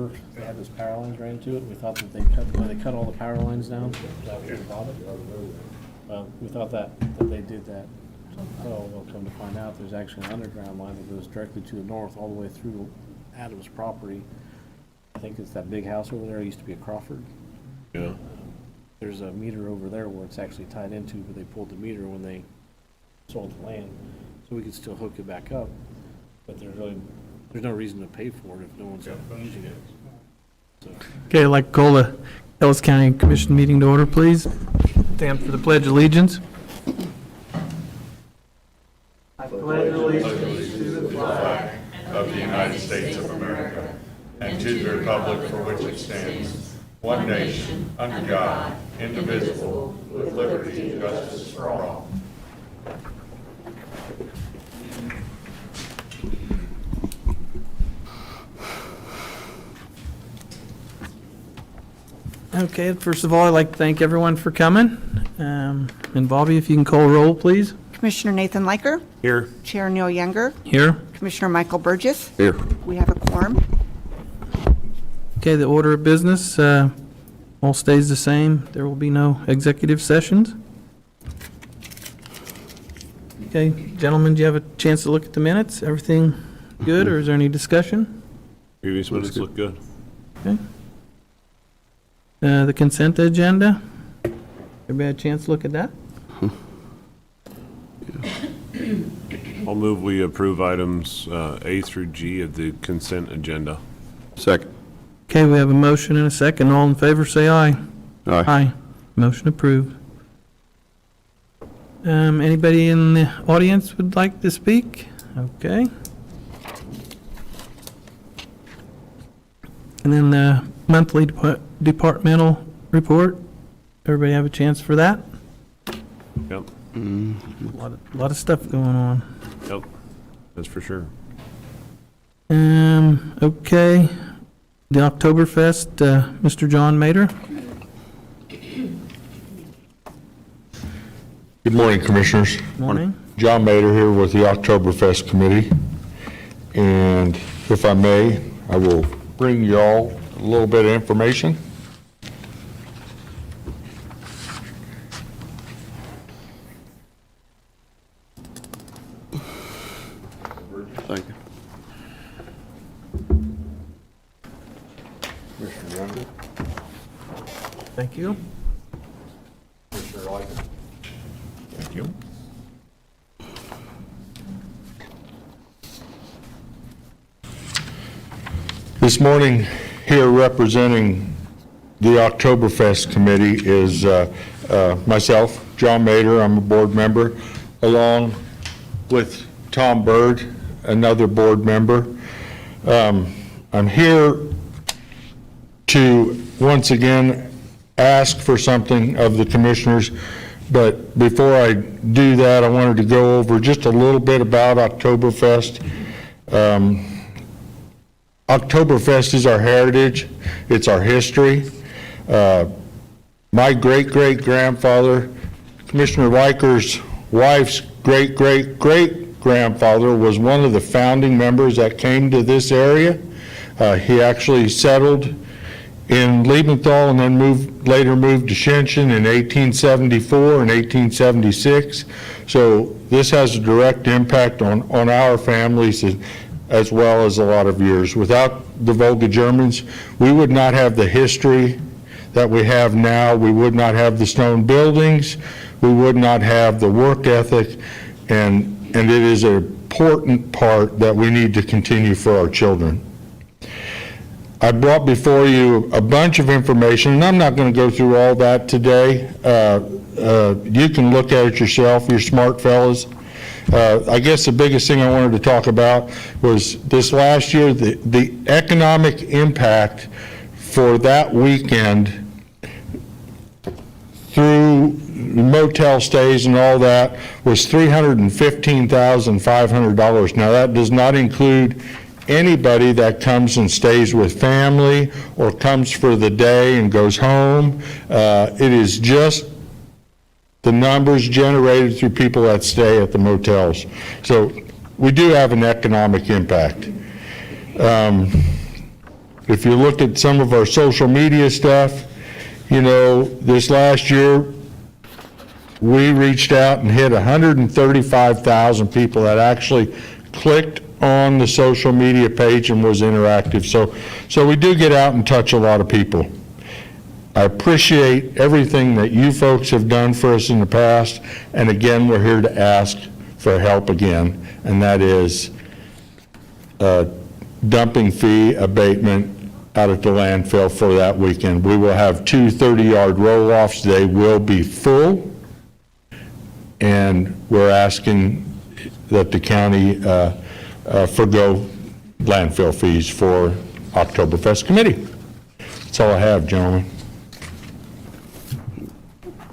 river, they had those power lines ran to it. We thought that they cut all the power lines down after they bought it. We thought that they did that. So we'll come to find out there's actually an underground line that goes directly to the north all the way through Adams' property. I think it's that big house over there. It used to be a Crawford. Yeah. There's a meter over there where it's actually tied into, but they pulled the meter when they sold the land. So we could still hook it back up, but there's no reason to pay for it if no one's using it. So. Okay, I'd like to call the Ellis County Commission meeting to order, please. Stand for the Pledge of Allegiance. I pledge allegiance to the flag Of the United States of America, and to the republic for which it stands, one nation, under God, indivisible, with liberty and justice for all. Okay, first of all, I'd like to thank everyone for coming. And Bobby, if you can call roll, please. Commissioner Nathan Liker. Here. Chair Neil Younger. Here. Commissioner Michael Burgess. Here. We have a quorum. Okay, the order of business all stays the same. There will be no executive sessions. Okay, gentlemen, do you have a chance to look at the minutes? Everything good, or is there any discussion? Previous minutes look good. Okay. The consent agenda. Everybody had a chance to look at that? I'll move we approve items A through G of the consent agenda. Second. Okay, we have a motion and a second. All in favor, say aye. Aye. Aye. Motion approved. Anybody in the audience would like to speak? Okay. And then the monthly departmental report. Everybody have a chance for that? Yep. A lot of stuff going on. Yep. That's for sure. Okay. The Oktoberfest, Mr. John Mader. Good morning, Commissioners. Morning. John Mader here with the Oktoberfest Committee. And if I may, I will bring you all a little bit of information. Thank you. Commissioner Younger. Thank you. Commissioner Liker. Thank you. This morning, here representing the Oktoberfest Committee is myself, John Mader. I'm a board member, along with Tom Bird, another board member. I'm here to once again ask for something of the commissioners, but before I do that, I wanted to go over just a little bit about Oktoberfest. Oktoberfest is our heritage, it's our history. My great-great-grandfather, Commissioner Liker's wife's great-great-great-grandfather was one of the founding members that came to this area. He actually settled in Liebenthal and then later moved to Shinshin in 1874 and 1876. So this has a direct impact on our families as well as a lot of yours. Without the Volga Germans, we would not have the history that we have now. We would not have the stone buildings. We would not have the work ethic, and it is an important part that we need to continue for our children. I brought before you a bunch of information, and I'm not going to go through all that today. You can look at it yourself, you're smart fellas. I guess the biggest thing I wanted to talk about was this last year, the economic impact for that weekend through motel stays and all that was $315,500. Now that does not include anybody that comes and stays with family or comes for the day and goes home. It is just the numbers generated through people that stay at the motels. So we do have an economic impact. If you look at some of our social media stuff, you know, this last year, we reached out and hit 135,000 people that actually clicked on the social media page and was interactive. So we do get out and touch a lot of people. I appreciate everything that you folks have done for us in the past, and again, we're here to ask for help again, and that is dumping fee abatement out at the landfill for that weekend. We will have 2 30-yard roll-offs. They will be full, and we're asking that the county forgo landfill fees for Oktoberfest committee. That's all I have, gentlemen.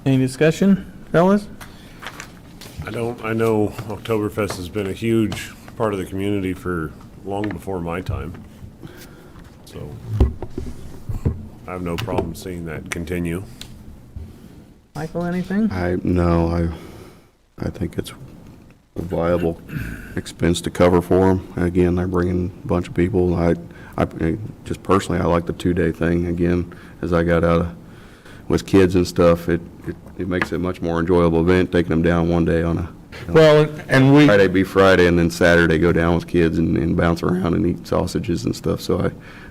Any discussion, fellas? I know Oktoberfest has been a huge part of the community for long before my time. So I have no problem seeing that continue. Michael, anything? I think it's a viable expense to cover for them. Again, they're bringing a bunch of people. I just personally, I like the 2-day thing. Again, as I got out of, with kids and stuff, it makes it a much more enjoyable event, taking them down one day on a Well, and we, Friday be Friday, and then Saturday go down with kids and bounce around and eat sausages and stuff. So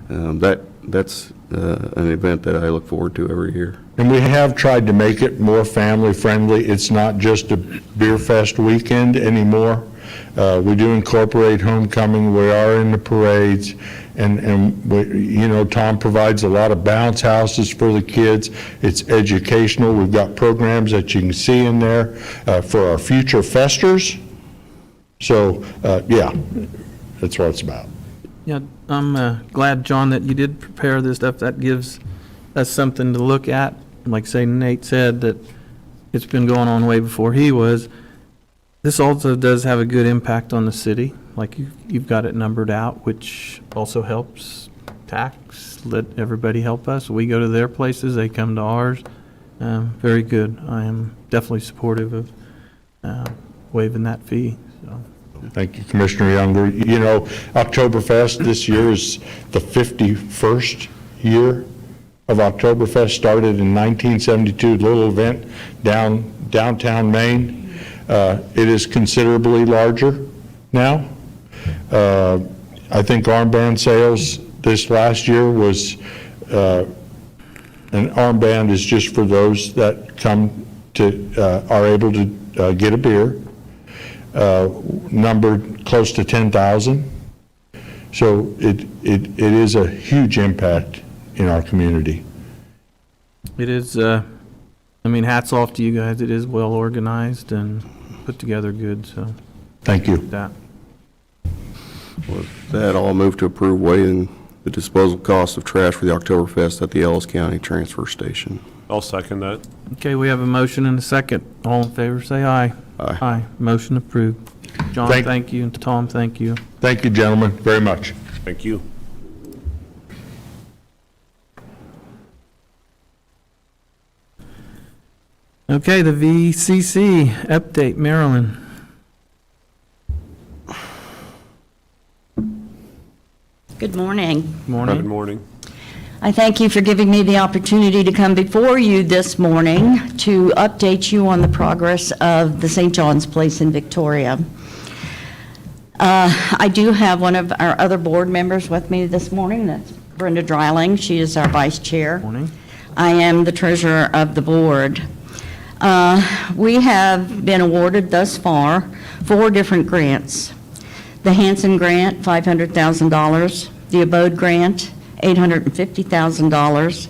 that's an event that I look forward to every year. and we have tried to make it more family-friendly. It's not just a beer fest weekend anymore. We do incorporate homecoming. We are in the parades, and we, you know, Tom provides a lot of bounce houses for the kids. It's educational. We've got programs that you can see in there for our future festers. So, yeah, that's what it's about. Yeah, I'm glad, John, that you did prepare this stuff. That gives us something to look at. Like say Nate said, that it's been going on way before he was. This also does have a good impact on the city. Like you've got it numbered out, which also helps tax. Let everybody help us. We go to their places, they come to ours. Very good. I am definitely supportive of waiving that fee. So. Thank you, Commissioner Younger. You know, Oktoberfest this year is the 51st year of Oktoberfest. Started in 1972, little event downtown Maine. It is considerably larger now. I think armband sales this last year was, an armband is just for those that come to, are able to get a beer, numbered close to 10,000. So it is a huge impact in our community. It is, I mean, hats off to you guys. It is well organized and put together good, so. Thank you. That. With that, I'll move to approve waiving the disposal cost of trash for the Oktoberfest at the Ellis County Transfer Station. I'll second that. Okay, we have a motion and a second. All in favor, say aye. Aye. Aye. Motion approved. John, thank you, and Tom, thank you. Thank you, gentlemen, very much. Thank you. Okay, the VCC update, Marilyn. Good morning. Good Morning. morning. I thank you for giving me the opportunity to come before you this morning to update you on the progress of the St. John's Place in Victoria. I do have one of our other board members with me this morning. That's Brenda Dreiling. She is our vice chair. Morning. I am the treasurer of the board. We have been awarded thus far 4 different grants. The Hanson Grant, $500,000. The Abode Grant, $850,000.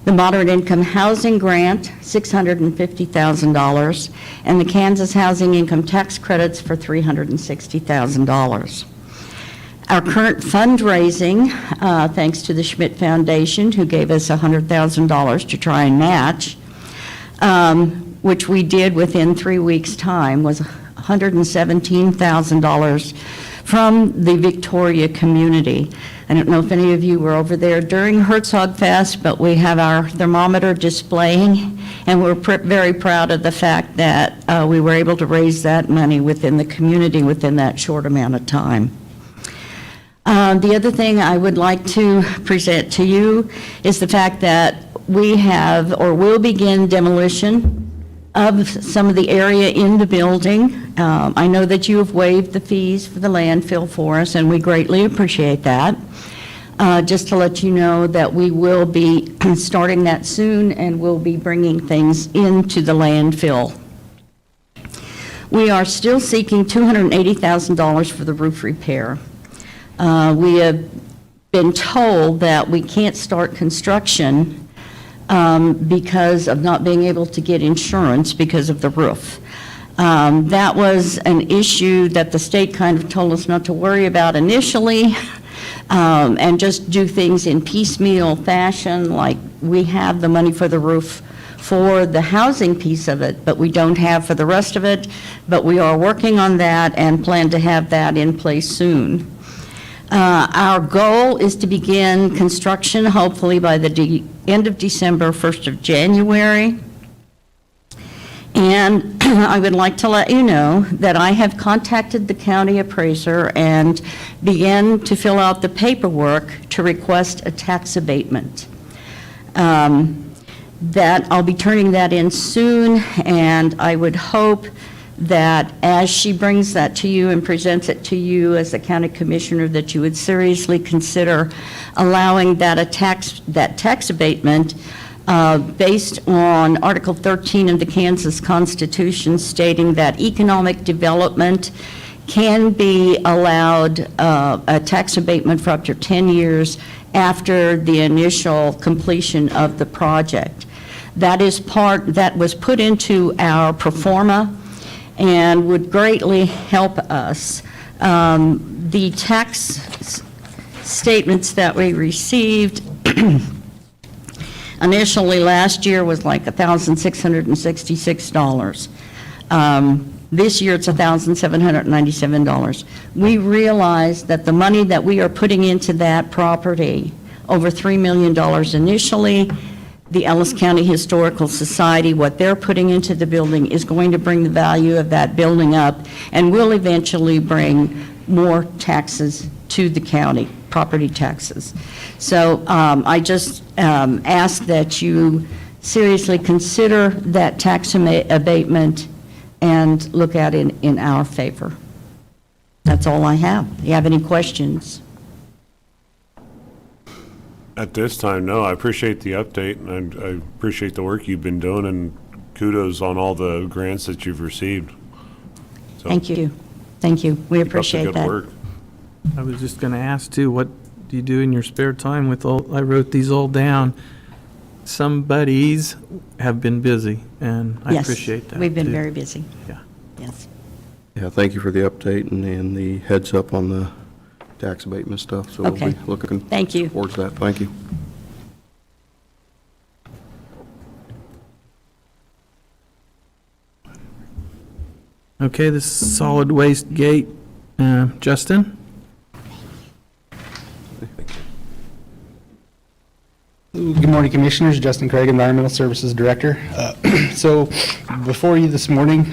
The Moderate Income Housing Grant, $650,000. And the Kansas Housing Income Tax Credits for $360,000. Our current fundraising, thanks to the Schmidt Foundation, who gave us $100,000 to try and match, which we did within 3 weeks' time, was $117,000 from the Victoria community. I don't know if any of you were over there during Herzog Fest, but we have our thermometer displaying, and we're very proud of the fact that we were able to raise that money within the community within that short amount of time. The other thing I would like to present to you is the fact that we have, or will begin demolition of some of the area in the building. I know that you have waived the fees for the landfill for us, and we greatly appreciate that. Just to let you know that we will be starting that soon, and we'll be bringing things into the landfill. We are still seeking $280,000 for the roof repair. We have been told that we can't start construction because of not being able to get insurance because of the roof. That was an issue that the state kind of told us not to worry about initially, and just do things in piecemeal fashion, like we have the money for the roof for the housing piece of it, but we don't have for the rest of it. But we are working on that and plan to have that in place soon. Our goal is to begin construction hopefully by the end of December, 1st of January. And I would like to let you know that I have contacted the county appraiser and began to fill out the paperwork to request a tax abatement. That I'll be turning that in soon, and I would hope that as she brings that to you and presents it to you as a county commissioner, that you would seriously consider allowing that tax abatement based on Article 13 of the Kansas Constitution, stating that economic development can be allowed a tax abatement for up to 10 years after the initial completion of the project. That was put into our pro forma and would greatly help us. The tax statements that we received initially last year was like $1,666. This year it's $1,797. We realize that the money that we are putting into that property, over $3 million initially, the Ellis County Historical Society, what they're putting into the building is going to bring the value of that building up and will eventually bring more taxes to the county, property taxes. So I just ask that you seriously consider that tax abatement and look at it in our favor. That's all I have. Do you have any questions? At this time, no. I appreciate the update, and I appreciate the work you've been doing, and kudos on all the grants that you've received. So, Thank you. Thank you. We keep up the appreciate good that. work. I was just going to ask too, what do you do in your spare time with all, I wrote these all down. Some buddies have been busy, and I Yes, appreciate that. we've been too. very busy. Yeah. Yes. Yeah, thank you for the update and the heads up on the tax abatement stuff. So we'll Okay. be looking Thank you. towards that. Thank you. Okay, the solid waste gate, Justin? Good morning, Commissioners. Justin Craig, Environmental Services Director. So before you this morning,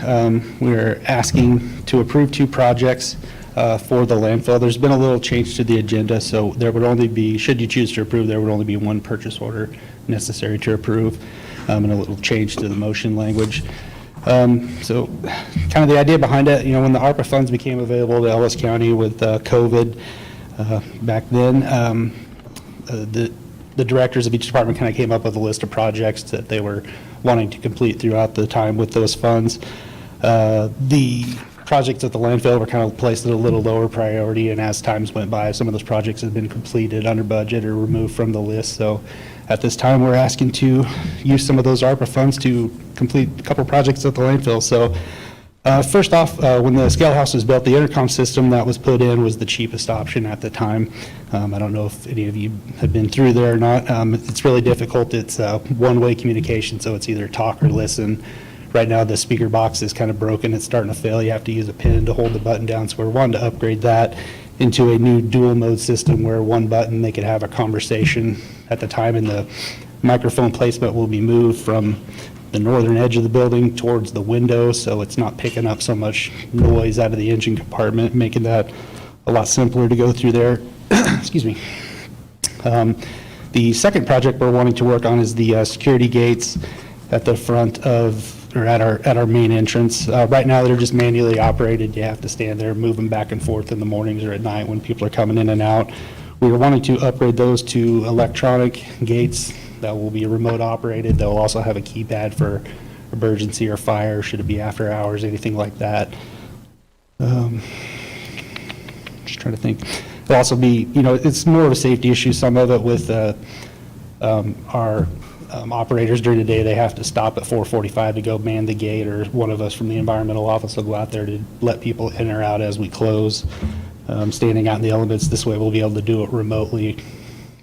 we are asking to approve 2 projects for the landfill. There's been a little change to the agenda, so there would only be, should you choose to approve, there would only be 1 purchase order necessary to approve, and a little change to the motion language. So kind of the idea behind it, when the ARPA funds became available to Ellis County with COVID back then, the directors of each department kind of came up with a list of projects that they were wanting to complete throughout the time with those funds. The projects at the landfill were kind of placed at a little lower priority, and as times went by, some of those projects have been completed under budget or removed from the list. So at this time, we're asking to use some of those ARPA funds to complete a couple projects at the landfill. So first off, when the scale house was built, the intercom system that was put in was the cheapest option at the time. I don't know if any of you have been through there or not. It's really difficult. It's one-way communication, so it's either talk or listen. Right now, the speaker box is kind of broken. It's starting to fail. You have to use a pin to hold the button down. So we're wanting to upgrade that into a new dual mode system where one button, they could have a conversation at the time, and the microphone placement will be moved from the northern edge of the building towards the window, so it's not picking up so much noise out of the engine compartment, making that a lot simpler to go through there. excuse me. The second project we're wanting to work on is the security gates at the front of, or at our main entrance. Right now, they're just manually operated. You have to stand there, move them back and forth in the mornings or at night when people are coming in and out. We were wanting to upgrade those to electronic gates that will be remote operated. They'll also have a keypad for emergency or fire, should it be after hours, anything like that. Just trying to think. It'll also be, it's more of a safety issue, some of it with our operators during the day. They have to stop at 4:45 to go man the gate, or one of us from the environmental office will go out there to let people in or out as we close. Standing out in the elements, this way we'll be able to do it remotely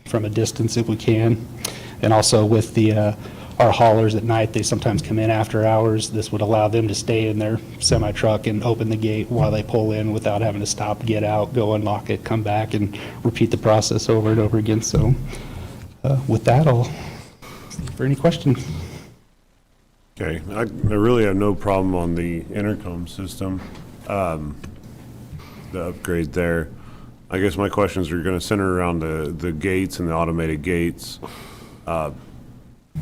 from a distance if we can. And also with our haulers at night, they sometimes come in after hours. This would allow them to stay in their semi-truck and open the gate while they pull in without having to stop, get out, go unlock it, come back, and repeat the process over and over again. So with that, I'll see for any questions. Okay, I really have no problem on the intercom system, the upgrade there. I guess my questions are going to center around the gates and the automated gates.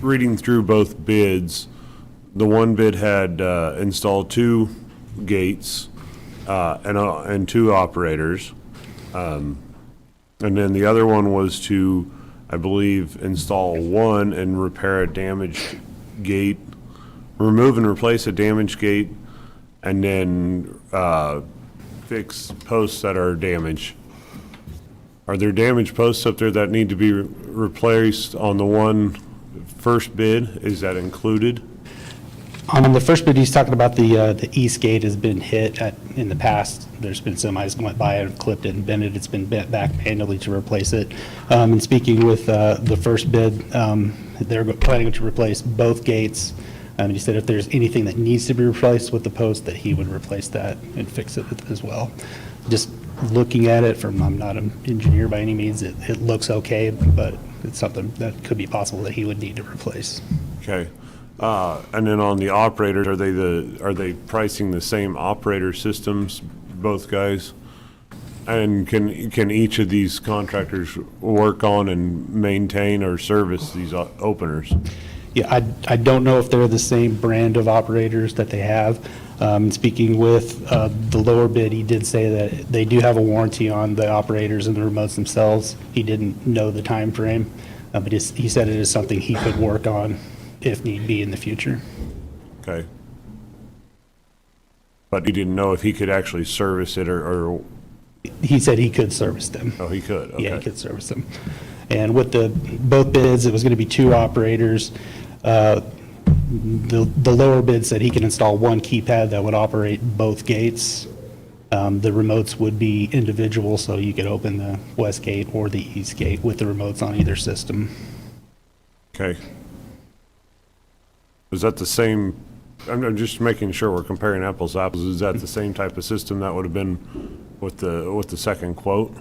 Reading through both bids, the one bid had installed 2 gates and 2 operators. And then the other one was to, I believe, install 1 and repair a damaged gate, remove and replace a damaged gate, and then fix posts that are damaged. Are there damaged posts up there that need to be replaced on the one first bid? Is that included? On the first bid, he's talking about the east gate has been hit in the past. There's been semis went by and clipped it and bent it. It's been bent back manually to replace it. And speaking with the first bid, they're planning to replace both gates. He said if there's anything that needs to be replaced with the post, that he would replace that and fix it as well. Just looking at it from, I'm not an engineer by any means, it looks okay, but it's something that could be possible that he would need to replace. Okay. And then on the operators, are they pricing the same operator systems, both guys? And can each of these contractors work on and maintain or service these openers? Yeah, I don't know if they're the same brand of operators that they have. Speaking with the lower bid, he did say that they do have a warranty on the operators and the remotes themselves. He didn't know the time frame, but he said it is something he could work on if need be in the future. Okay. But he didn't know if he could actually service it or He said he could service them. oh, he could, okay. Yeah, he could service them. And with both bids, it was going to be 2 operators. The lower bid said he can install 1 keypad that would operate both gates. The remotes would be individual, so you could open the west gate or the east gate with the remotes on either system. Okay. Is that the same, I'm just making sure we're comparing apples to apples, is that the same type of system that would have been with the second quote?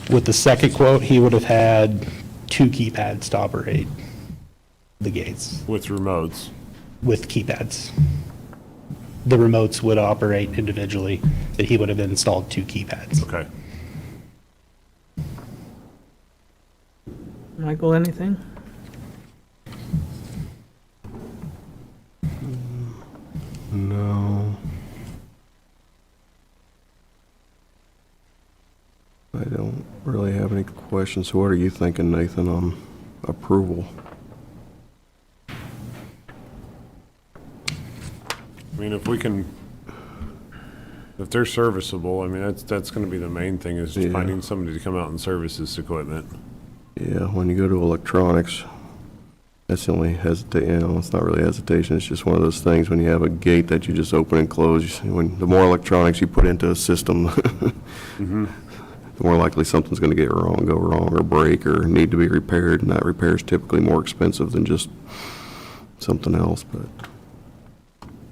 With the second quote, he would have had 2 keypads to operate the gates With remotes? with keypads. The remotes would operate individually, but he would have installed 2 keypads. Okay. Michael, anything? No. I don't really have any questions. So what are you thinking, Nathan, on approval? I mean, if they're serviceable, I mean, that's gonna be the main thing, is Yeah. finding somebody to come out and service this equipment. Yeah, when you go to electronics, that's the only it's not really hesitation, it's just one of those things when you have a gate that you just open and close. The more electronics you put into a system, Mm-hmm. the more likely something's gonna go wrong, or break, or need to be repaired, and that repair is typically more expensive than just something else, but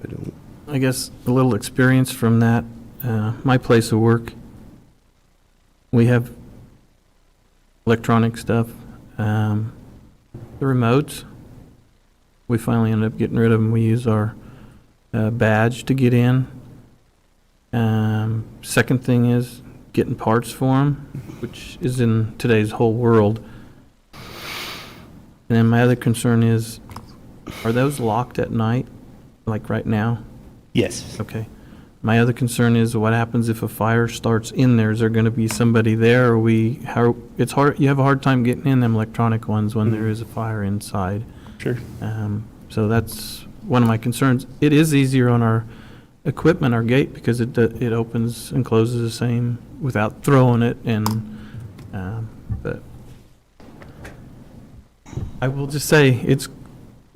I don't. I guess a little experience from that. My place of work, we have electronic stuff. The remotes, we finally ended up getting rid of them. We use our badge to get in. Second thing is getting parts for them, which is in today's whole world. And then my other concern is, are those locked at night, like right now? Yes. Okay. My other concern is what happens if a fire starts in there? Is there going to be somebody there? Or it's hard, you have a hard time getting in them electronic ones when there is a fire inside. Sure. So that's one of my concerns. It is easier on our equipment, our gate, because it opens and closes the same without throwing it, but I will just say,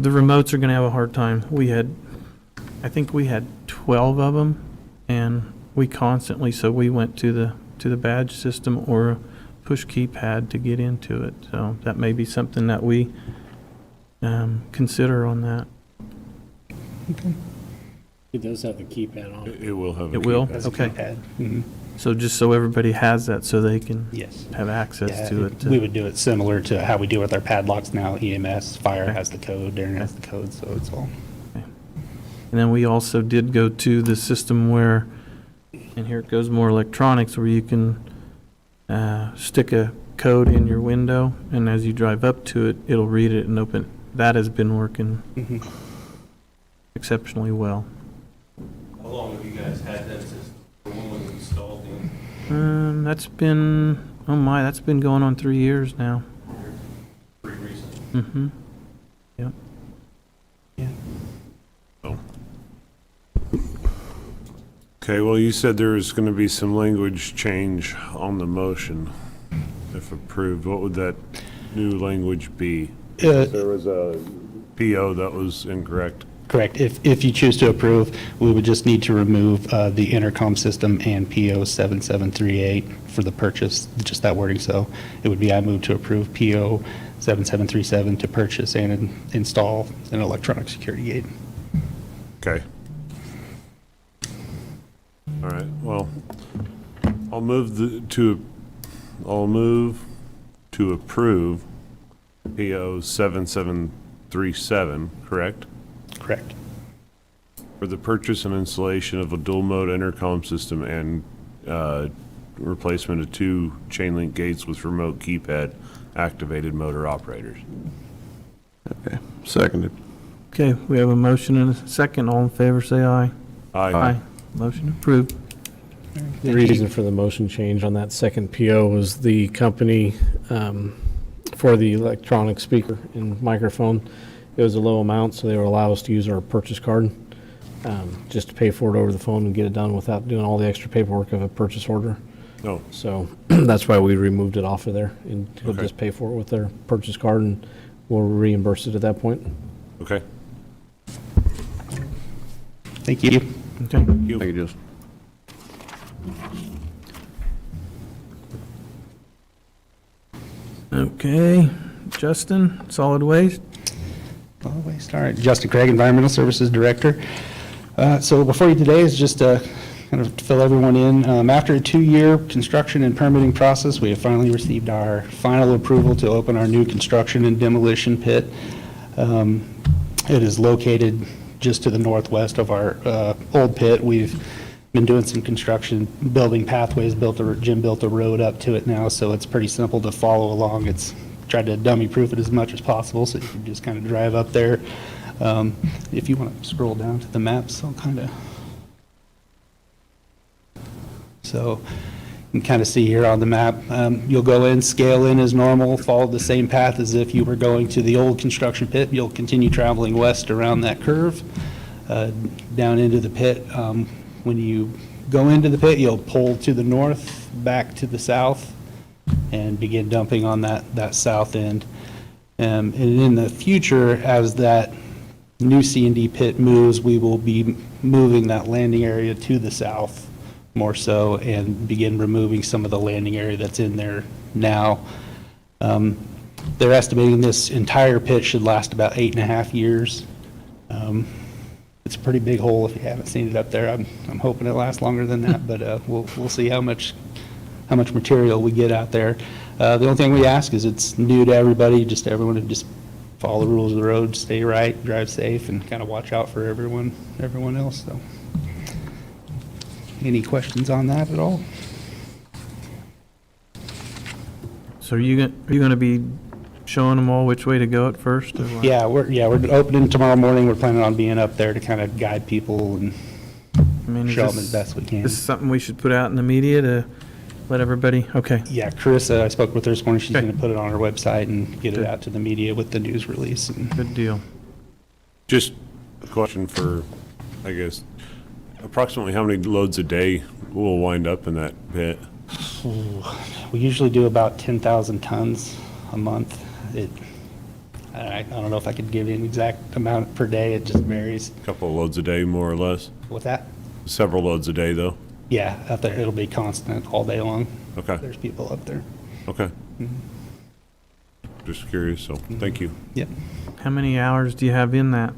the remotes are gonna have a hard time. I think we had 12 of them, and we constantly, so we went to the badge system or a push keypad to get into it. So that may be something that we consider on that. It does have the keypad on it. It will have a It will? keypad. That's a Okay. keypad. Mhm. So just so everybody has that, so they can Yes. have access Yeah, to it. We would do it similar to how we do with our padlocks now. EMS, fire has the code, Darren has the code, so it's all. And then we also did go to the system where, and here it goes, more electronics, where you can stick a code in your window, and as you drive up to it, it'll read it and open. That has been working Mhm. exceptionally well. How long have you guys had that system? When was it installed in? That's been, that's been going on 3 years now. Pretty recent. Mm-hmm. Yep. Okay, well, you said there was going to be some language change on the motion, if approved. What would that new language be? There was a PO that was incorrect. Correct. If you choose to approve, we would just need to remove the intercom system and PO 7738 for the purchase, just that wording. So it would be, I move to approve PO 7737 to purchase and install an electronic security gate. Okay. All right, well, I'll move to approve PO 7737, correct? Correct. For the purchase and installation of a dual mode intercom system and replacement of 2 chain link gates with remote keypad activated motor operators. Okay, seconded. Okay, we have a motion and a second. All in favor, say aye. Aye. Motion approved. The reason for the motion change on that second PO was the company for the electronic speaker and microphone. It was a low amount, so they would allow us to use our purchase card, just to pay for it over the phone and get it done without doing all the extra paperwork of a purchase order. No, So that's why we removed it off of there, and we'll Okay. just pay for it with their purchase card, and we'll reimburse it at that point. okay. Thank you. Okay. Thank you, Justin. Okay, Justin, solid waste. Solid waste, all right. Justin Craig, Environmental Services Director. So before you today is just kind of to fill everyone in. After a 2-year construction and permitting process, we have finally received our final approval to open our new construction and demolition pit. It is located just to the northwest of our old pit. We've been doing some construction, building pathways, Jim built a road up to it now, so it's pretty simple to follow along. It's tried to dummy-proof it as much as possible, so you can just kind of drive up there. If you want to scroll down to the maps, I'll kind of... So you can kind of see here on the map, you'll go in, scale in as normal, follow the same path as if you were going to the old construction pit. You'll continue traveling west around that curve, down into the pit. When you go into the pit, you'll pull to the north, back to the south, and begin dumping on that south end. And in the future, as that new C&D pit moves, we will be moving that landing area to the south more so and begin removing some of the landing area that's in there now. They're estimating this entire pit should last about 8.5 years. It's a pretty big hole if you haven't seen it up there. I'm hoping it lasts longer than that, but we'll see how much material we get out there. The only thing we ask is it's new to everybody, just everyone to just follow the rules of the road, stay right, drive safe, and kind of watch out for everyone else. So, any questions on that at all? So are you going to be showing them all which way to go at first? Or what? Yeah, we're opening tomorrow morning. We're planning on being up there to kind of guide people and I mean, is show them this- as best we can. This is something we should put out in the media to let everybody, okay. Yeah, Carissa, I spoke with her this morning. She's Okay. going to put it on her website and get Good. it out to the media with the news release. And Good deal. Just a question for, I guess, approximately how many loads a day will wind up in that pit? we usually do about 10,000 tons a month. I don't know if I could give you an exact amount per day. It just varies. A couple of loads a day, more or less? With that, Several loads a day, though? yeah, up there, it'll be constant all day long. Okay, There's people up there. okay. Just curious, so, thank you. Yep. How many hours do you have in that?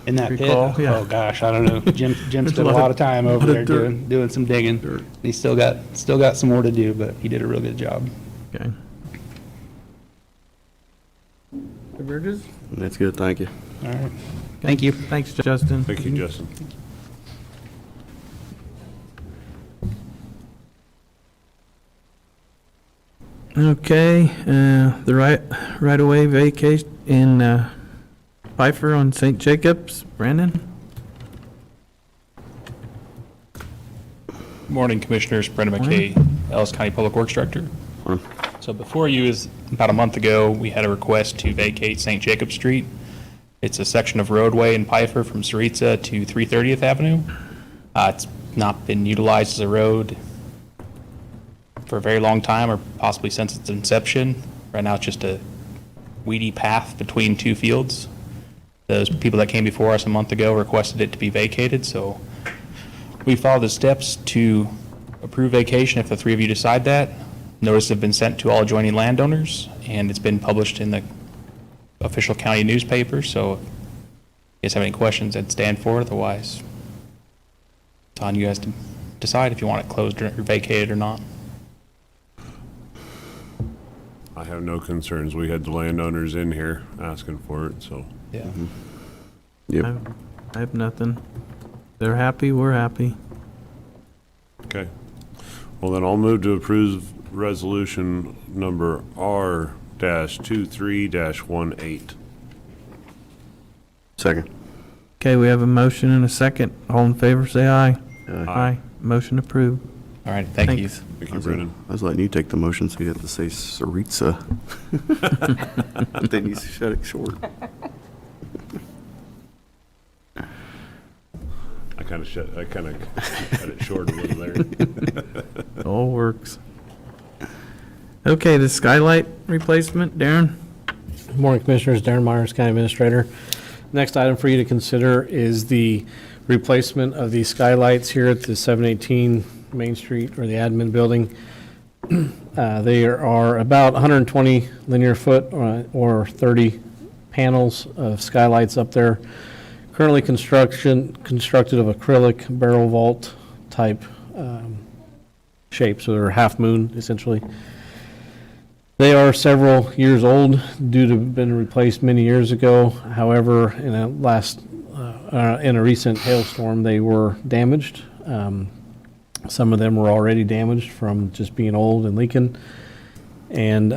In that pit? Recall, yeah. Oh, gosh, I don't know. Jim There's spent a lot of time over lot of there dirt. doing some digging. He's still got some more to do, but he did a real good job. Okay. Burgess? That's good, thank you. All right. Thank you. Thanks, Justin. Thank you, Justin. Okay, the right-of-way vacate in Pfeiffer on St. Jacobs. Brandon? Morning, Commissioners. Brendan Morning. McKay, Ellis County Public Works Director. Morning. So before you is, about a month ago, we had a request to vacate St. Jacob Street. It's a section of roadway in Pfeiffer from Saritza to 330th Avenue. It's not been utilized as a road for a very long time, or possibly since its inception. Right now, it's just a weedy path between two fields. Those people that came before us a month ago requested it to be vacated, so we followed the steps to approve vacation if the three of you decide that. Notices have been sent to all adjoining landowners, and it's been published in the official county newspaper, so if you guys have any questions, I'd stand for it. Otherwise, it's on you guys to decide if you want it closed or vacated or not. I have no concerns. We had the landowners in here asking for it, so. Yeah. Yep. I have nothing. They're happy, we're happy. Okay. Well, then I'll move to approve resolution number R-23-18. Second. Okay, we have a motion and a second. All in favor, say aye. Aye. Motion approved. All right, thank you. Thanks. Thank you, Brennan. I was letting you take the motion so you have to say Saritza. Then you shut it short. I kind of cut it short a little there. All works. Okay, the skylight replacement, Darren? Good morning, Commissioners. Darren Myers, County Administrator. Next item for you to consider is the replacement of the skylights here at the 718 Main Street, or the admin building. They are about 120 linear foot or 30 panels of skylights up there. Currently constructed of acrylic barrel vault type shape, so they're half moon essentially. They are several years old, due to have been replaced many years ago. However, in a recent hailstorm, they were damaged. Some of them were already damaged from just being old and leaking. And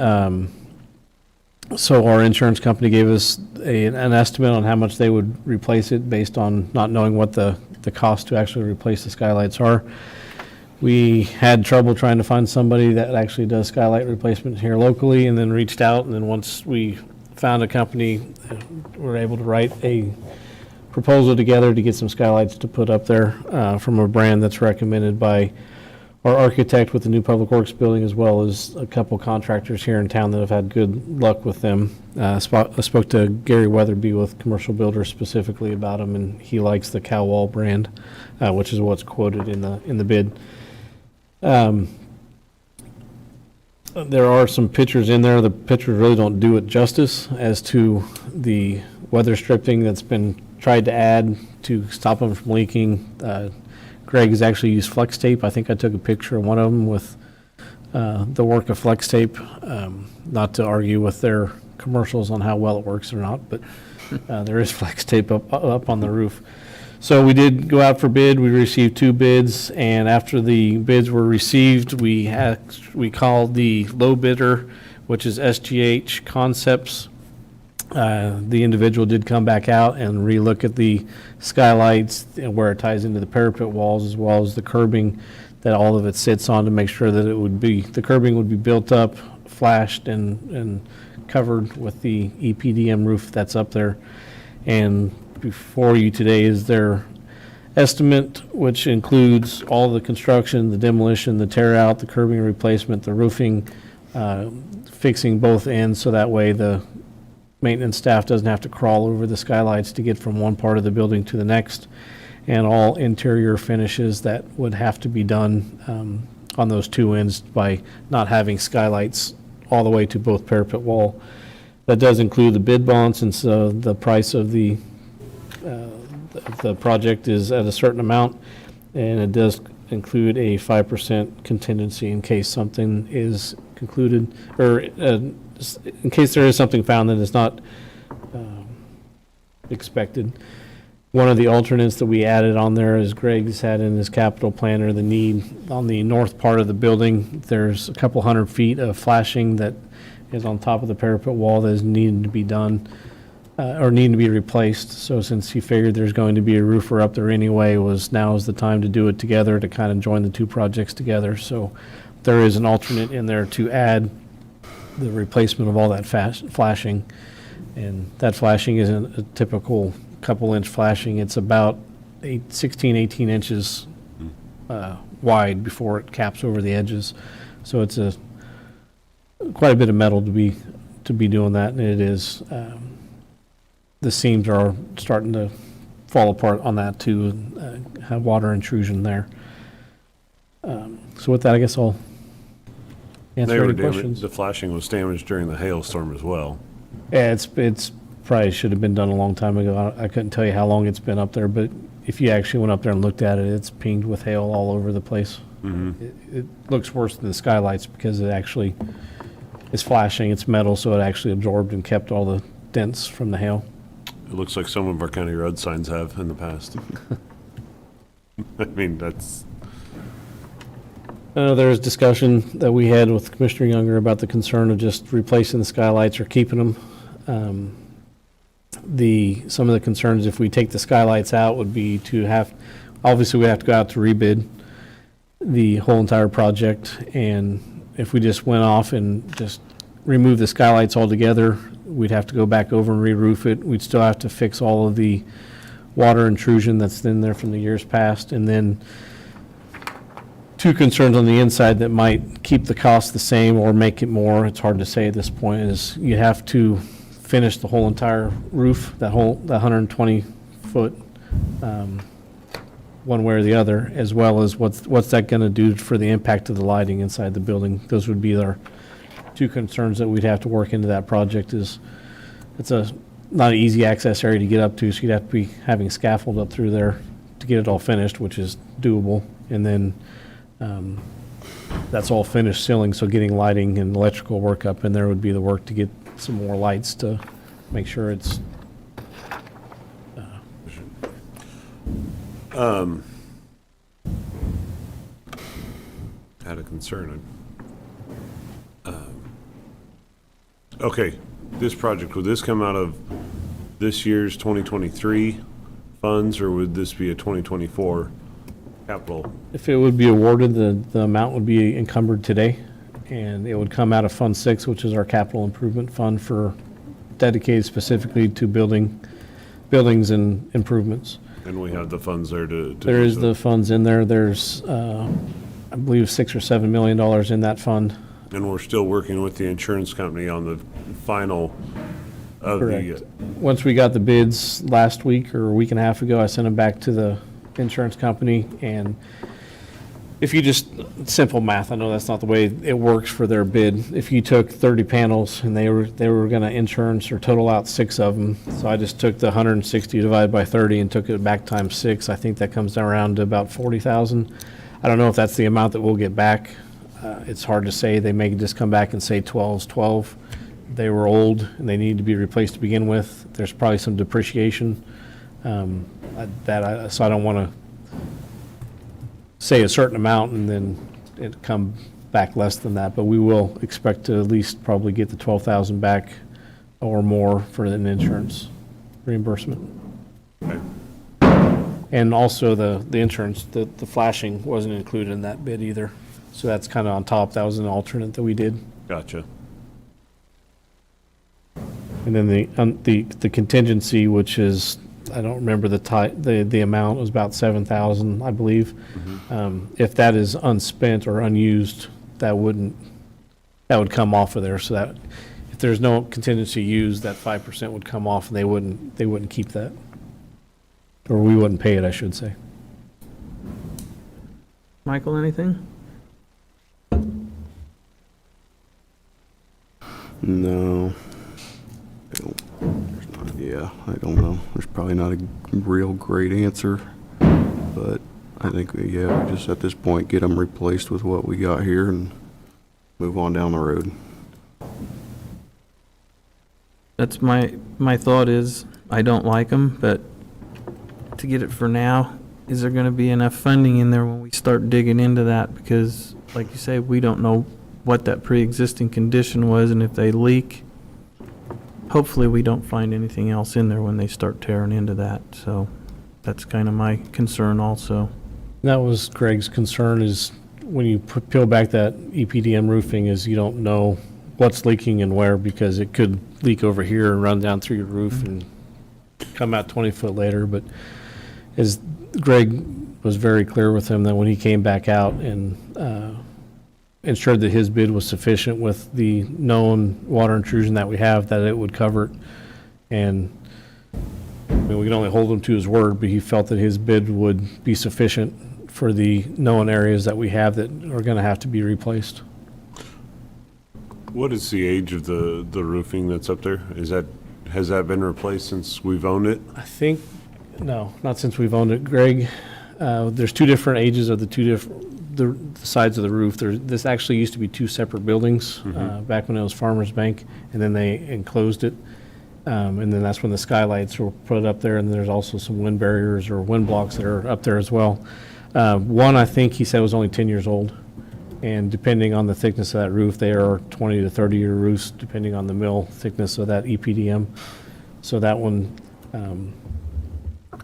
so our insurance company gave us an estimate on how much they would replace it based on not knowing what the cost to actually replace the skylights are. We had trouble trying to find somebody that actually does skylight replacement here locally, and then reached out, and then once we found a company, we were able to write a proposal together to get some skylights to put up there from a brand that's recommended by our architect with the new Public Works building, as well as a couple contractors here in town that have had good luck with them. I spoke to Gary Weatherby with Commercial Builders specifically about them, and he likes the Cowwall brand, which is what's quoted in the bid. There are some pictures in there. The pictures really don't do it justice as to the weather stripping that's been tried to add to stop them from leaking. Greg has actually used flex tape. I think I took a picture of one of them with the work of flex tape. Not to argue with their commercials on how well it works or not, but there is flex tape up on the roof. So we did go out for bid. We received 2 bids, and after the bids were received, we called the low bidder, which is SGH Concepts. The individual did come back out and relook at the skylights and where it ties into the parapet walls, as well as the curbing that all of it sits on, to make sure that the curbing would be built up, flashed, and covered with the EPDM roof that's up there. And before you today is their estimate, which includes all the construction, the demolition, the tear out, the curbing replacement, the roofing, fixing both ends, so that way the maintenance staff doesn't have to crawl over the skylights to get from one part of the building to the next, and all interior finishes that would have to be done on those two ends by not having skylights all the way to both parapet wall. That does include the bid bonds, and so the price of the project is at a certain amount, and it does include a 5% contingency in case something is concluded, or in case there is something found that is not expected. One of the alternates that we added on there is Greg's had in his capital planner the need on the north part of the building. There's a couple 100 feet of flashing that is on top of the parapet wall that is needing to be done or needing to be replaced. So since he figured there's going to be a roofer up there anyway, now is the time to do it together, to kind of join the two projects together. So there is an alternate in there to add the replacement of all that flashing. And that flashing isn't a typical couple-inch flashing. It's about 16, 18 inches wide before it caps over the edges. So it's quite a bit of metal to be doing that, and it is. The seams are starting to fall apart on that too, and have water intrusion there. So with that, I guess I'll answer any questions. The flashing was damaged during the hailstorm as well. Yeah, it's probably should have been done a long time ago. I couldn't tell you how long it's been up there, but if you actually went up there and looked at it, it's pinged with hail all over the place. It looks worse than the skylights because it actually is flashing. It's metal, so it actually absorbed and kept all the dents from the hail. It looks like some of our county road signs have in the past. I mean, that's... I know there was discussion that we had with Commissioner Younger about the concern of just replacing the skylights or keeping them. Some of the concerns, if we take the skylights out, would be to have, obviously we have to go out to rebid the whole entire project, and if we just went off and just removed the skylights altogether, we'd have to go back over and re-roof it. We'd still have to fix all of the water intrusion that's in there from the years past, and then two concerns on the inside that might keep the cost the same or make it more, it's hard to say at this point, is you have to finish the whole entire roof, that 120 foot, one way or the other, as well as what's that going to do for the impact of the lighting inside the building. Those would be our two concerns that we'd have to work into that project. Is it's not an easy access area to get up to, so you'd have to be having scaffold up through there to get it all finished, which is doable. And then that's all finished ceiling, so getting lighting and electrical work up in there would be the work to get some more lights to make sure it's had a concern. Okay, this project, would this come out of this year's 2023 funds, or would this be a 2024 capital? If it would be awarded, the amount would be encumbered today, and it would come out of Fund 6, which is our capital improvement fund for dedicated specifically to buildings and improvements. And we have the funds there to There is the funds in there. There's, I believe, $6 or $7 million in that fund. And we're still working with the insurance company on the final of Correct. Once we got the bids last week or a week and a half ago, I sent them back to the insurance company, and if you just, simple math, I know that's not the way it works for their bid. If you took 30 panels and they were going to insurance or total out 6 of them, so I just took the 160 divided by 30 and took it back times 6, I think that comes down around to about 40,000. I don't know if that's the amount that we'll get back. It's hard to say. They may just come back and say 12's 12. They were old and they need to be replaced to begin with. There's probably some depreciation. So I don't want to say a certain amount and then it come back less than that, but we will expect to at least probably get the 12,000 back or more for an insurance reimbursement. Okay. And also the insurance, the flashing wasn't included in that bid either. So that's kind of on top. That was an alternate that we did. Gotcha. And then the contingency, which is, I don't remember the amount, it was about 7,000, I believe. If that is unspent or unused, that would come off of there. So that if there's no contingency used, that 5% would come off, and they wouldn't keep that. Or we wouldn't pay it, I should say. Michael, anything? No. I don't know. There's probably not a real great answer, but I think, we just at this point get them replaced with what we got here and move on down the road. That's my thought is, I don't like them, but to get it for now, is there gonna be enough funding in there when we start digging into that? Because, like you say, we don't know what that pre-existing condition was, and if they leak, hopefully we don't find anything else in there when they start tearing into that. So that's kind of my concern also. That was Greg's concern, is when you peel back that EPDM roofing, is you don't know what's leaking and where, because it could leak over here and run down through your roof and come out 20 foot later. But as Greg was very clear with him that when he came back out and ensured that his bid was sufficient with the known water intrusion that we have, that it would cover it. And I mean, we can only hold him to his word, but he felt that his bid would be sufficient for the known areas that we have that are going to have to be replaced. What is the age of the roofing that's up there? Has that been replaced since we've owned it? I think, no, not since we've owned it. Greg, there's two different ages of the sides of the roof. This actually used to be two separate buildings back when it was Farmers Bank, and then they enclosed it. And then that's when the skylights were put up there, and there's also some wind barriers or wind blocks that are up there as well. One, I think he said, was only 10 years old. And depending on the thickness of that roof, they are 20 to 30-year roofs, depending on the mill thickness of that EPDM. So that one, and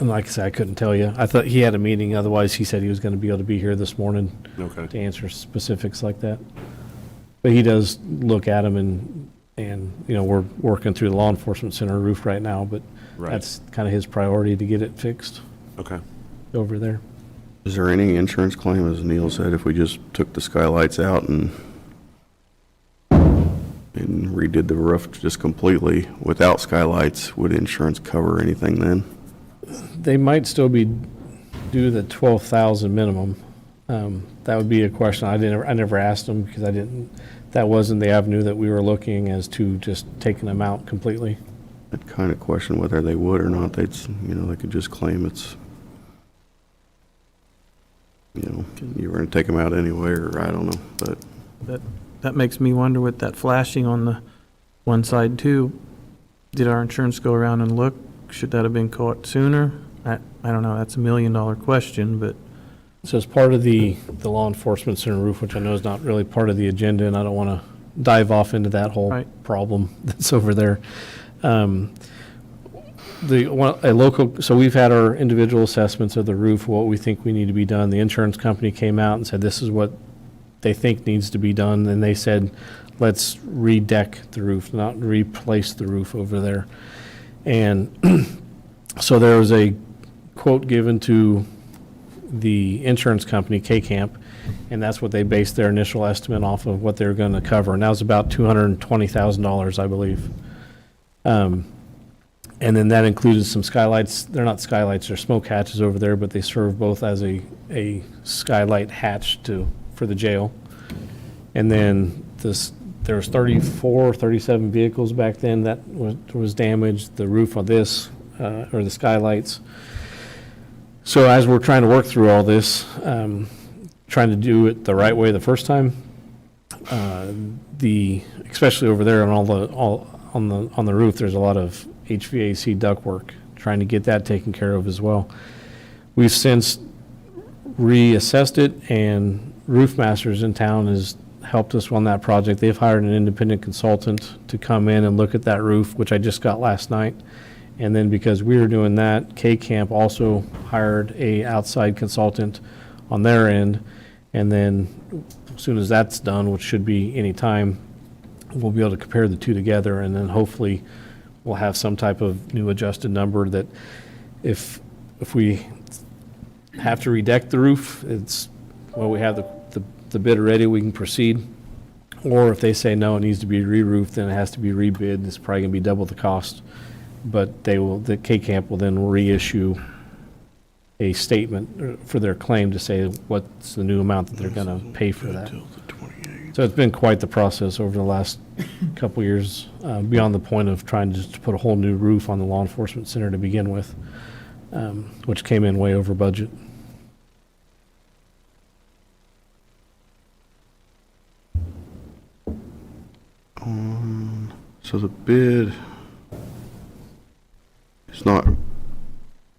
like I said, I couldn't tell you. I thought he had a meeting, otherwise he said he was going to be able to be here this morning to answer specifics like that. But he does look at them, and we're working through the law enforcement center roof right now, but that's kind of his priority to get it fixed. Okay. Over there. Is there any insurance claim, as Neil said, if we just took the skylights out and redid the roof just completely without skylights, would insurance cover anything then? They might still be due the 12,000 minimum. That would be a question. I never asked them, because that wasn't the avenue that we were looking as to just taking them out completely. I'd kind of question whether they would or not. They could just claim it's, you were going to take them out anyway, or I don't know, but. That makes me wonder with that flashing on the one side too. Did our insurance go around and look? Should that have been caught sooner? I don't know. That's $1 million question, but. So as part of the law enforcement center roof, which I know is not really part of the agenda, and I don't want to dive off into that whole problem that's over there. So we've had our individual assessments of the roof, what we think we need to be done. The insurance company came out and said this is what they think needs to be done, and they said let's redeck the roof, not replace the roof over there. And so there was a quote given to the insurance company, K-Camp, and that's what they based their initial estimate off of, what they were going to cover, and that was about $220,000, I believe. And then that included some skylights. They're not skylights, they're smoke hatches over there, but they serve both as a skylight hatch for the jail. And then there was 34, 37 vehicles back then that was damaged, the roof on this, or the skylights. So as we're trying to work through all this, trying to do it the right way the first time, especially over there on the roof, there's a lot of HVAC ductwork, trying to get that taken care of as well. We've since reassessed it, and Roof Masters in town helped us on that project. They've hired an independent consultant to come in and look at that roof, which I just got last night. And then because we were doing that, K-Camp also hired a outside consultant on their end. And then as soon as that's done, which should be any time, we'll be able to compare the two together, and then hopefully we'll have some type of new adjusted number that if we have to redeck the roof, it's, well, we have the bid ready, we can proceed. Or if they say no, it needs to be re-roofed, then it has to be rebid. It's probably gonna be double the cost. But the K-Camp will then reissue a statement for their claim to say what's the new amount that they're gonna pay for that. So it's been quite the process over the last couple years, beyond the point of trying to just put a whole new roof on the law enforcement center to begin with, which came in way over budget. So the bid, it's not,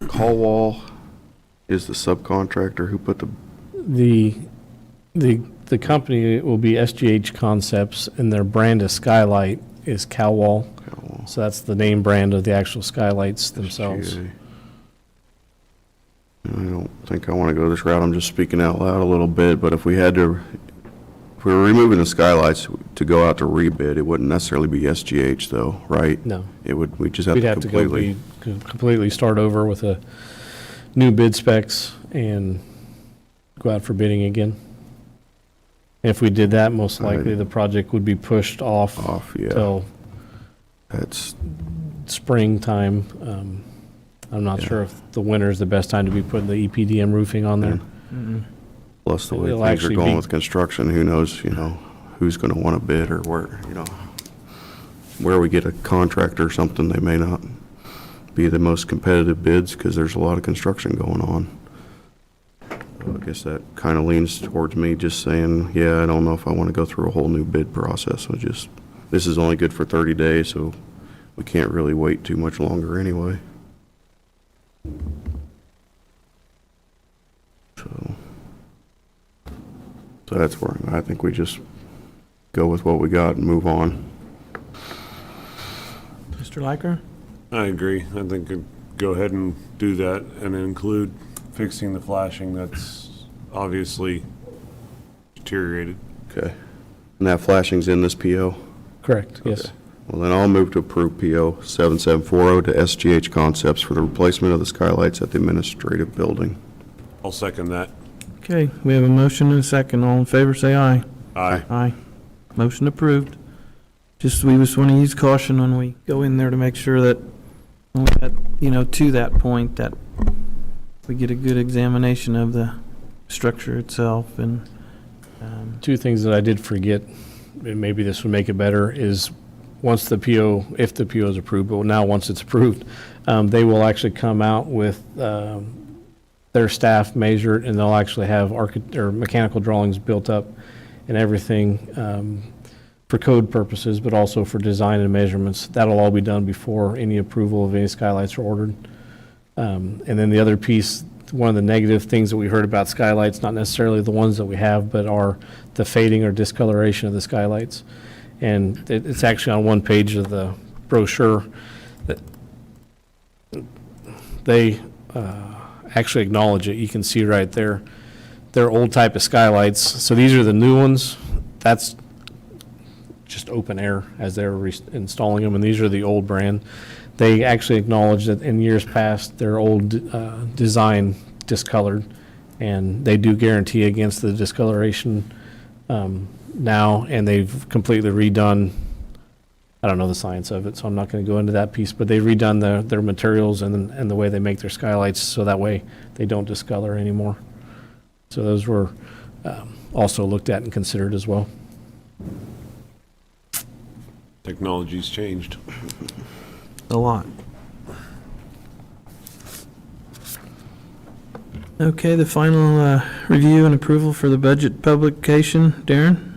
Caldwell is the subcontractor who put The company will be SGH Concepts, and their brand of skylight is Calwall. So that's the name brand of the actual skylights themselves. SGA. I don't think I want to go this route. I'm just speaking out loud a little bit, but if we were removing the skylights to go out to rebid, it wouldn't necessarily be SGH though, right? No. We just have We'd to have to completely. completely start over with a new bid specs and go out for bidding again. If we did that, most likely the project would be pushed off Yeah. till That's, springtime. I'm not sure if the winter is the best time to be putting the EPDM roofing on there. plus the way It'll things are actually going be- with construction, who knows, who's going to want to bid or where we get a contractor or something, they may not be the most competitive bids because there's a lot of construction going on. So I guess that kind of leans towards me just saying, yeah, I don't know if I want to go through a whole new bid process. This is only good for 30 days, so we can't really wait too much longer anyway. So that's where I think we just go with what we got and move on. Mr. Liker? I agree. I think go ahead and do that and include fixing the flashing that's obviously deteriorated. Okay. And that flashing's in this PO? Correct, yes. Okay. Well, then I'll move to approve PO 7740 to SGH Concepts for the replacement of the skylights at the administrative building. I'll second that. Okay, we have a motion and a second. All in favor, say aye. Aye. Aye. Motion approved. We just want to use caution when we go in there to make sure that, when we get, to that point, that we get a good examination of the structure itself. And Two things that I did forget, and maybe this would make it better, is once the PO, if the PO is approved, but now once it's approved, they will actually come out with their staff measure it, and they'll actually have mechanical drawings built up and everything for code purposes, but also for design and measurements. That'll all be done before any approval of any skylights are ordered. And then the other piece, one of the negative things that we heard about skylights, not necessarily the ones that we have, but are the fading or discoloration of the skylights. And it's actually on one page of the brochure that they actually acknowledge it. You can see right there, they're old type of skylights. So these are the new ones. That's just open air as they're installing them, and these are the old brand. They actually acknowledge that in years past, their old design discolored, and they do guarantee against the discoloration now, and they've completely redone, I don't know the science of it, so I'm not going to go into that piece, but they've redone their materials and the way they make their skylights, so that way they don't discolor anymore. So those were also looked at and considered as well. Technology's changed. a lot. Okay, the final review and approval for the budget publication. Darren?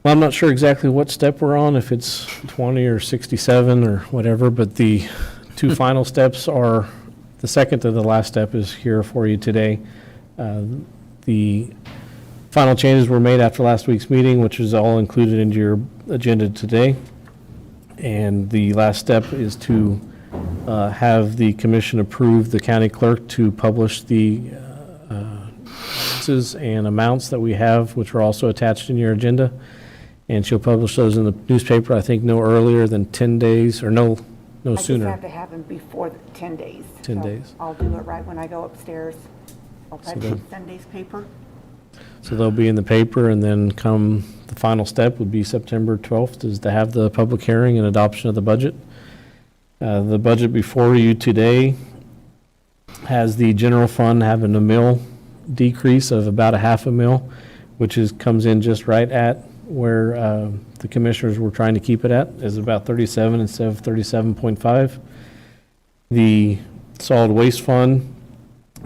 Well, I'm not sure exactly what step we're on, if it's 20 or 67 or whatever, but the two final steps are, the second to the last step is here for you today. The Final changes were made after last week's meeting, which is all included into your agenda today. And the last step is to have the commission approve the county clerk to publish the balances and amounts that we have, which are also attached in your agenda. And she'll publish those in the newspaper, I think, no earlier than 10 days, or no I just sooner. have to have them before the 10 days. 10 So days. I'll do it right when I go upstairs. I'll type then- in Sunday's paper. So they'll be in the paper, and then come, the final step would be September 12th, is to have the public hearing and adoption of the budget. The budget before you today has the general fund having a mill decrease of about a half a mil, which comes in just right at where the commissioners were trying to keep it at, is about 37 instead of 37.5. The solid waste fund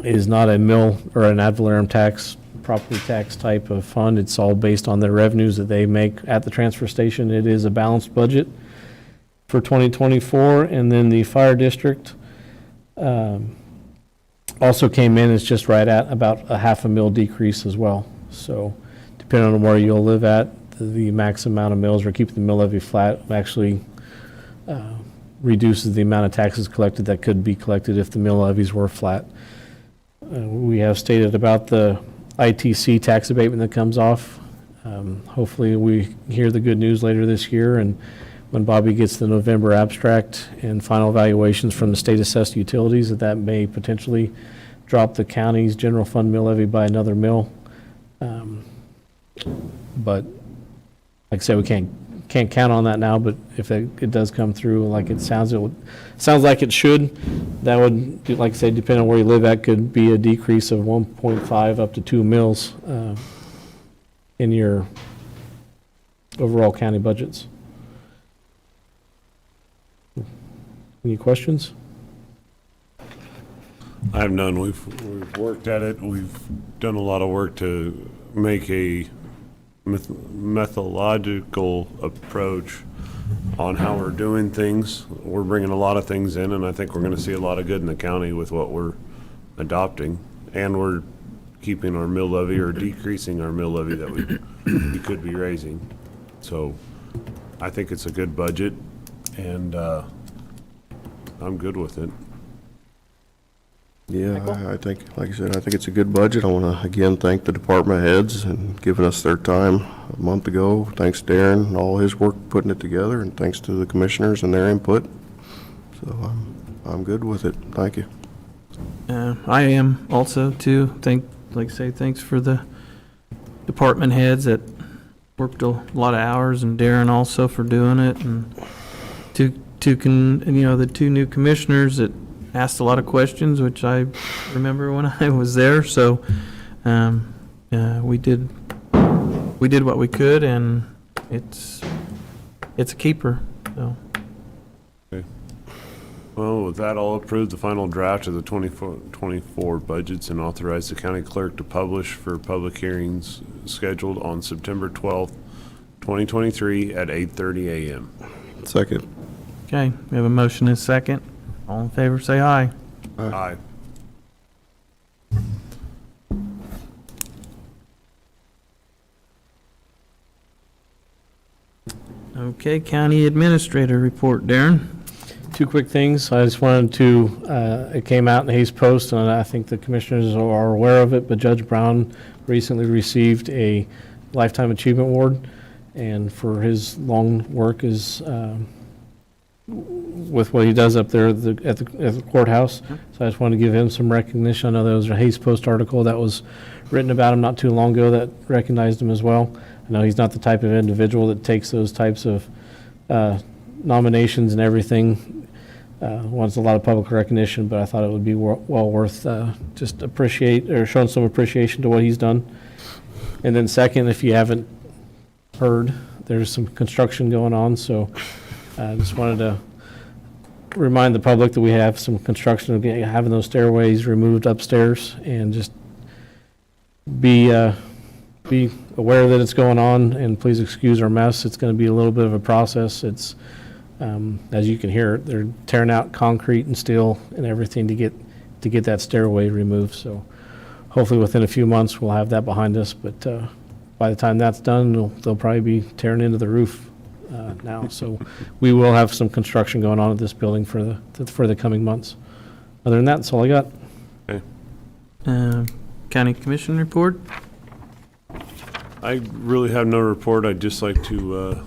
is not a mill or an ad valorem tax, property tax type of fund. It's all based on the revenues that they make at the transfer station. It is a balanced budget for 2024. And then the fire district also came in, it's just right at about a half a mil decrease as well. So depending on where you'll live at, the max amount of mills, or keeping the mill levy flat, actually reduces the amount of taxes collected that could be collected if the mill levies were flat. We have stated about the ITC tax abatement that comes off. Hopefully we hear the good news later this year, and when Bobby gets the November abstract and final evaluations from the state assessed utilities, that may potentially drop the county's general fund mill levy by another mill. But like I said, we can't count on that now, but if it does come through like it sounds like it should, that would, like I said, depending on where you live at, could be a decrease of 1.5 up to 2 mills in your overall county budgets. Any questions? I have none. We've worked at it. We've done a lot of work to make a methodological approach on how we're doing things. We're bringing a lot of things in, and I think we're going to see a lot of good in the county with what we're adopting. And we're keeping our mill levy or decreasing our mill levy that we could be raising. So I think it's a good budget, and I'm good with it. Yeah, I think, like I said, I think it's a good budget. I want to, again, thank the department heads and giving us their time a month ago. Thanks Darren and all his work putting it together, and thanks to the commissioners and their input. So I'm good with it. Thank you. I am also too. Thanks for the department heads that worked a lot of hours, and Darren also for doing it, and the two new commissioners that asked a lot of questions, which I remember when I was there. So we did what we could, and it's a keeper. So. Okay. Well, with that, I'll approve the final draft of the 24 budgets and authorize the county clerk to publish for public hearings scheduled on September 12th, 2023 at 8:30 a.m. Second. Okay, we have a motion and a second. All in favor, say aye. Aye. Okay, county administrator report, Darren. Two quick things. I just wanted to, it came out in the Hayes Post, and I think the commissioners are aware of it, but Judge Brown recently received a Lifetime Achievement Award, and for his long work with what he does up there at the courthouse. So I just wanted to give him some recognition. I know there was a Hayes Post article that was written about him not too long ago that recognized him as well. I know he's not the type of individual that takes those types of nominations and everything, wants a lot of public recognition, but I thought it would be well worth just showing some appreciation to what he's done. And then second, if you haven't heard, there's some construction going on, so I just wanted to remind the public that we have some construction of having those stairways removed upstairs, and just be aware that it's going on, and please excuse our mess. It's going to be a little bit of a process. It's as you can hear, they're tearing out concrete and steel and everything to get that stairway removed. So hopefully within a few months, we'll have that behind us, but by the time that's done, they'll probably be tearing into the roof now. So we will have some construction going on at this building for the coming months. Other than that, that's all I got. County Commission report? I really have no report. I'd just like to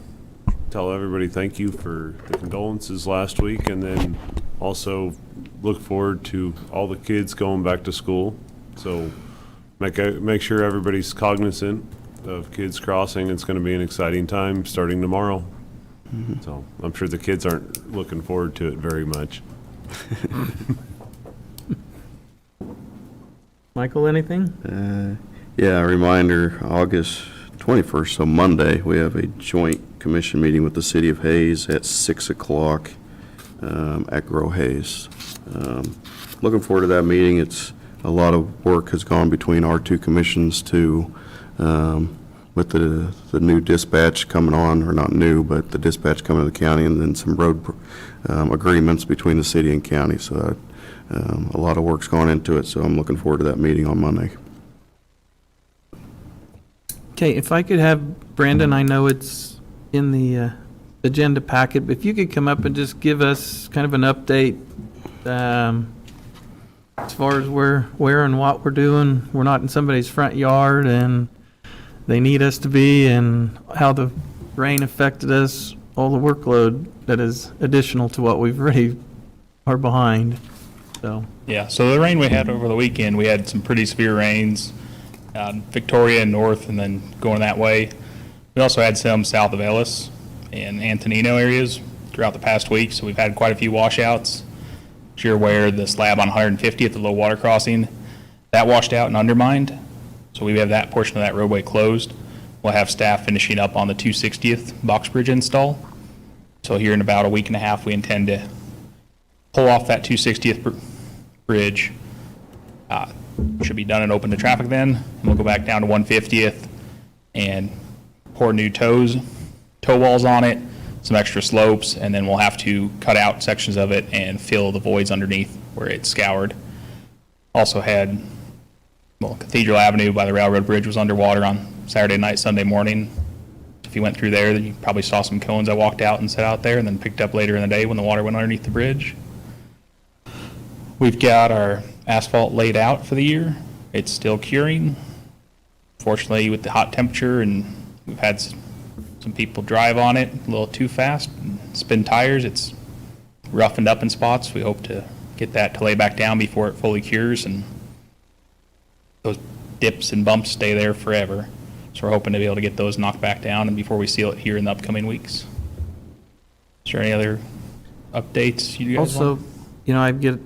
tell everybody thank you for the condolences last week, and then also look forward to all the kids going back to school. So make sure everybody's cognizant of kids crossing. It's going to be an exciting time starting tomorrow. So I'm sure the kids aren't looking forward to it very much. Michael, anything? Yeah, a reminder, August 21st, so Monday, we have a joint commission meeting with the city of Hayes at 6 o'clock at Grow Hayes. Looking forward to that meeting. It's a lot of work has gone between our two commissions to, with the new dispatch coming on, or not new, but the dispatch coming to the county, and then some road agreements between the city and county. So a lot of work's gone into it, so I'm looking forward to that meeting on Monday. Okay, if I could have Brandon, I know it's in the agenda packet, but if you could come up and just give us kind of an update as far as where and what we're doing. We're not in somebody's front yard and they need us to be, and how the rain affected us, all the workload that is additional to what we've already are behind. So, Yeah, so the rain we had over the weekend, we had some pretty severe rains, Victoria and north, and then going that way. We also had some south of Ellis and Antonino areas throughout the past week, so we've had quite a few washouts. As you're aware, the slab on 150 at the low water crossing, that washed out and undermined, so we have that portion of that roadway closed. We'll have staff finishing up on the 260th box bridge install. So here in about a week and a half, we intend to pull off that 260th bridge. Should be done and open to traffic then, and we'll go back down to 150th and pour new toe walls on it, some extra slopes, and then we'll have to cut out sections of it and fill the voids underneath where it's scoured. Also had, Cathedral Avenue by the railroad bridge was underwater on Saturday night, Sunday morning. If you went through there, then you probably saw some cones I walked out and set out there and then picked up later in the day when the water went underneath the bridge. We've got our asphalt laid out for the year. It's still curing. Fortunately, with the hot temperature, and we've had some people drive on it a little too fast and spin tires, it's roughened up in spots. We hope to get that to lay back down before it fully cures, and those dips and bumps stay there forever. So we're hoping to be able to get those knocked back down and before we seal it here in the upcoming weeks. Is there any other updates you guys also, want? I get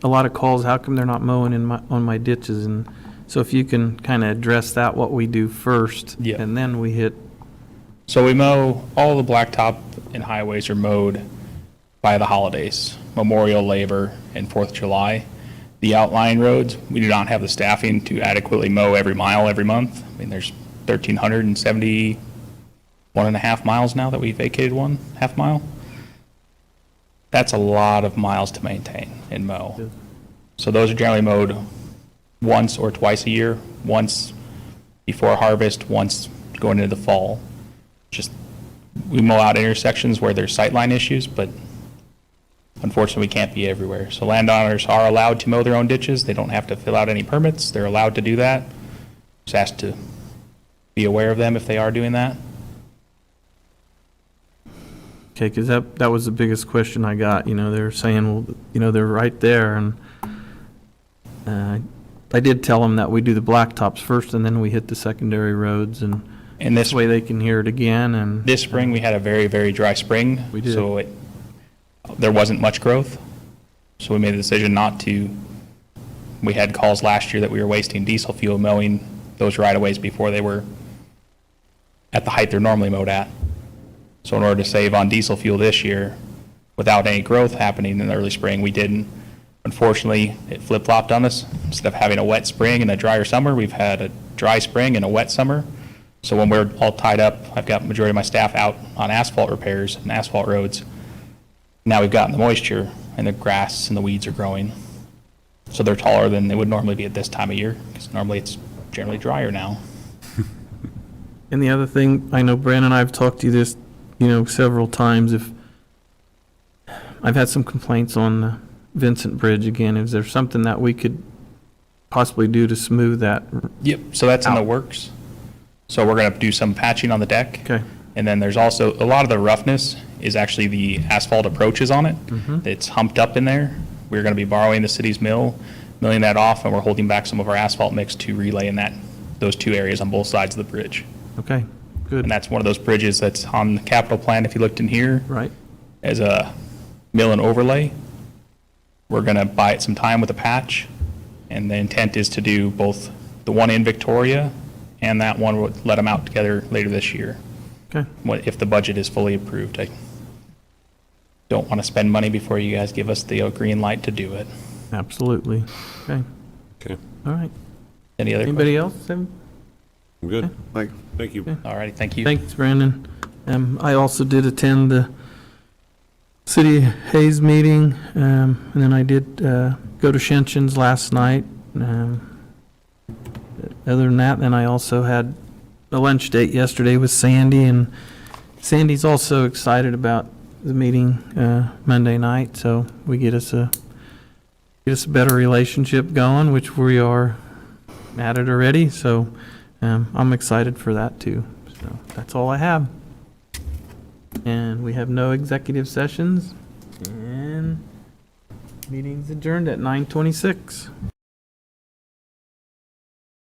a lot of calls, how come they're not mowing on my ditches? And so if you can kind of address that, what we do first, Yeah. and then we hit. So we mow, all the blacktop and highways are mowed by the holidays, Memorial, Labor, and 4th of July. The outlying roads, we do not have the staffing to adequately mow every mile every month. I mean, there's 1,371.5 miles now that we vacated 1/2 mile. That's a lot of miles to maintain and mow. So those are generally mowed once or twice a year, once before harvest, once going into the fall. Just, we mow out intersections where there's sightline issues, but unfortunately we can't be everywhere. So landowners are allowed to mow their own ditches. They don't have to fill out any permits. They're allowed to do that. Just asked to be aware of them if they are doing that. Okay, because that was the biggest question I got. They're saying, well, they're right there, and I did tell them that we do the blacktops first, and then we hit the secondary roads, and this way they can hear it again. And this spring we had a very, very dry spring. We did. So there wasn't much growth. So we made the decision not to. We had calls last year that we were wasting diesel fuel mowing those right-of-ways before they were at the height they're normally mowed at. So in order to save on diesel fuel this year, without any growth happening in the early spring, we didn't. Unfortunately, it flip-flopped on us. Instead of having a wet spring and a drier summer, we've had a dry spring and a wet summer. So when we're all tied up, I've got majority of my staff out on asphalt repairs and asphalt roads. Now we've gotten the moisture and the grass and the weeds are growing. So they're taller than they would normally be at this time of year, because normally it's generally drier now. And the other thing, I know Brandon and I have talked to you this, several times, if, I've had some complaints on the Vincent Bridge again. Is there something that we could possibly do to smooth that? Yep, so that's in the Out. works. So we're gonna do some patching on the deck. Okay. And then there's also, a lot of the roughness is actually the asphalt approaches on it. It's humped up in there. We're gonna be borrowing the city's mill, milling that off, and we're holding back some of our asphalt mix to relay in those two areas on both sides of the bridge. Okay, good. And that's one of those bridges that's on the capital plan, if you looked in here, Right. as a mill and overlay. We're gonna buy it some time with a patch, and the intent is to do both the one in Victoria and that one, we'll let them out together later this year, Okay, if the budget is fully approved. I don't want to spend money before you guys give us the green light to do it. absolutely. Okay, Okay, all right. Any other questions? Anybody else? Have- I'm good. Like, Thank you. All righty, thank you. Thanks, Brandon. I also did attend the City Hayes meeting, and then I did go to Shinchin's last night. Other than that, then I also had a lunch date yesterday with Sandy, and Sandy's also excited about the meeting Monday night, so we get us a better relationship going, which we are at it already, so I'm excited for that too. So that's all I have. And we have no executive sessions, and meeting's adjourned at 9:26.